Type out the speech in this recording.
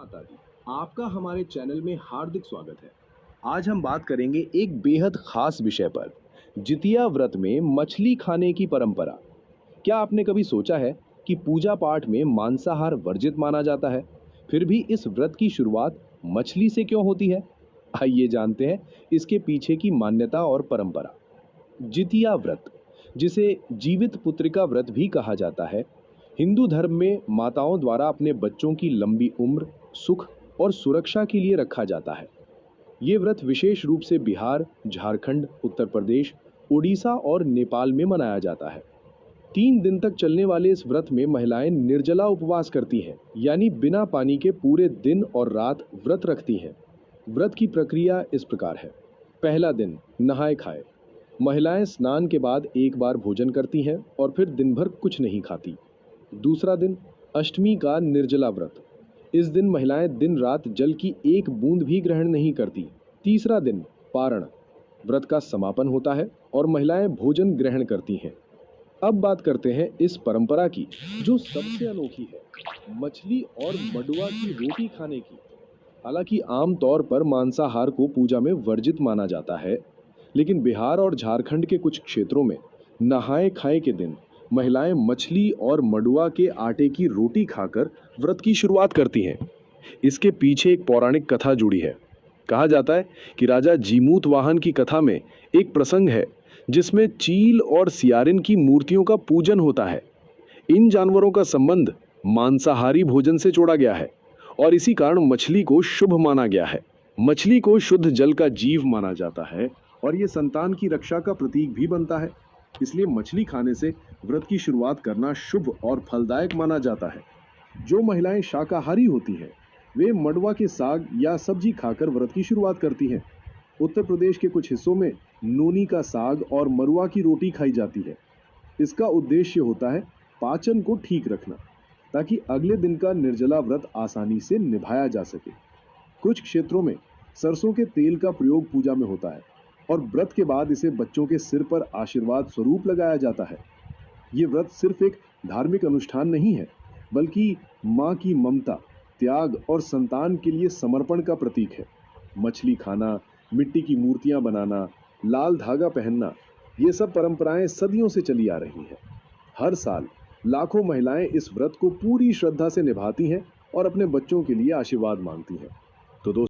माता दी, आपका हमारे चैनल में हार्दिक स्वागत है। आज हम बात करेंगे एक बेहद खास विषय पर, जितिया व्रत में मछली खाने की परंपरा। क्या आपने कभी सोचा है कि पूजा पाठ में मांसाहार वर्जित माना जाता है, फिर भी इस व्रत की शुरुआत मछली से क्यों होती है? आइए जानते हैं इसके पीछे की मान्यता और परंपरा। जितिया व्रत, जिसे जीवित पुत्रिका व्रत भी कहा जाता है, हिंदू धर्म में माताओं द्वारा अपने बच्चों की लंबी उम्र, सुख और सुरक्षा के लिए रखा जाता है। ये व्रत विशेष रूप से बिहार, झारखंड, उत्तर प्रदेश, उड़ीसा और नेपाल में मनाया जाता है। 3 दिन तक चलने वाले इस व्रत में महिलाएं निर्जला उपवास करती हैं, यानी बिना पानी के पूरे दिन और रात व्रत रखती हैं। व्रत की प्रक्रिया इस प्रकार है। पहला दिन, नहाए खाए। महिलाएं स्नान के बाद एक बार भोजन करती हैं और फिर दिन भर कुछ नहीं खाती। दूसरा दिन, अष्टमी का निर्जला व्रत। इस दिन महिलाएं दिन रात जल की एक बूंद भी ग्रहण नहीं करती। तीसरा दिन, पारण। व्रत का समापन होता है और महिलाएं भोजन ग्रहण करती हैं। अब बात करते हैं इस परंपरा की, जो सबसे अनोखी है, मछली और मडुआ की रोटी खाने की। हालांकि आमतौर पर मांसाहार को पूजा में वर्जित माना जाता है, लेकिन बिहार और झारखंड के कुछ क्षेत्रों में नहाए खाए के दिन महिलाएं मछली और मडुआ के आटे की रोटी खाकर व्रत की शुरुआत करती हैं। इसके पीछे एक पौराणिक कथा जुड़ी है। कहा जाता है कि राजा जीमूत वाहन की कथा में एक प्रसंग है जिसमें चील और सियारिन की मूर्तियों का पूजन होता है। इन जानवरों का संबंध मांसाहारी भोजन से जोड़ा गया है और इसी कारण मछली को शुभ माना गया है। मछली को शुद्ध जल का जीव माना जाता है और ये संतान की रक्षा का प्रतीक भी बनता है। इसलिए मछली खाने से व्रत की शुरुआत करना शुभ और फलदायक माना जाता है। जो महिलाएं शाकाहारी होती हैं, वे मडवा के साग या सब्जी खाकर व्रत की शुरुआत करती हैं। उत्तर प्रदेश के कुछ हिस्सों में नोनी का साग और मरुआ की रोटी खाई जाती है। इसका उद्देश्य होता है पाचन को ठीक रखना, ताकि अगले दिन का निर्जला व्रत आसानी से निभाया जा सके। कुछ क्षेत्रों में सरसों के तेल का प्रयोग पूजा में होता है और व्रत के बाद इसे बच्चों के सिर पर आशीर्वाद स्वरूप लगाया जाता है। ये व्रत सिर्फ एक धार्मिक अनुष्ठान नहीं है, बल्कि माँ की ममता, त्याग और संतान के लिए समर्पण का प्रतीक है। मछली खाना, मिट्टी की मूर्तियां बनाना, लाल धागा पहनना, ये सब परंपराएं सदियों से चली आ रही हैं। हर साल लाखों महिलाएं इस व्रत को पूरी श्रद्धा से निभाती हैं और अपने बच्चों के लिए आशीर्वाद मांगती हैं। तो दोस्तों,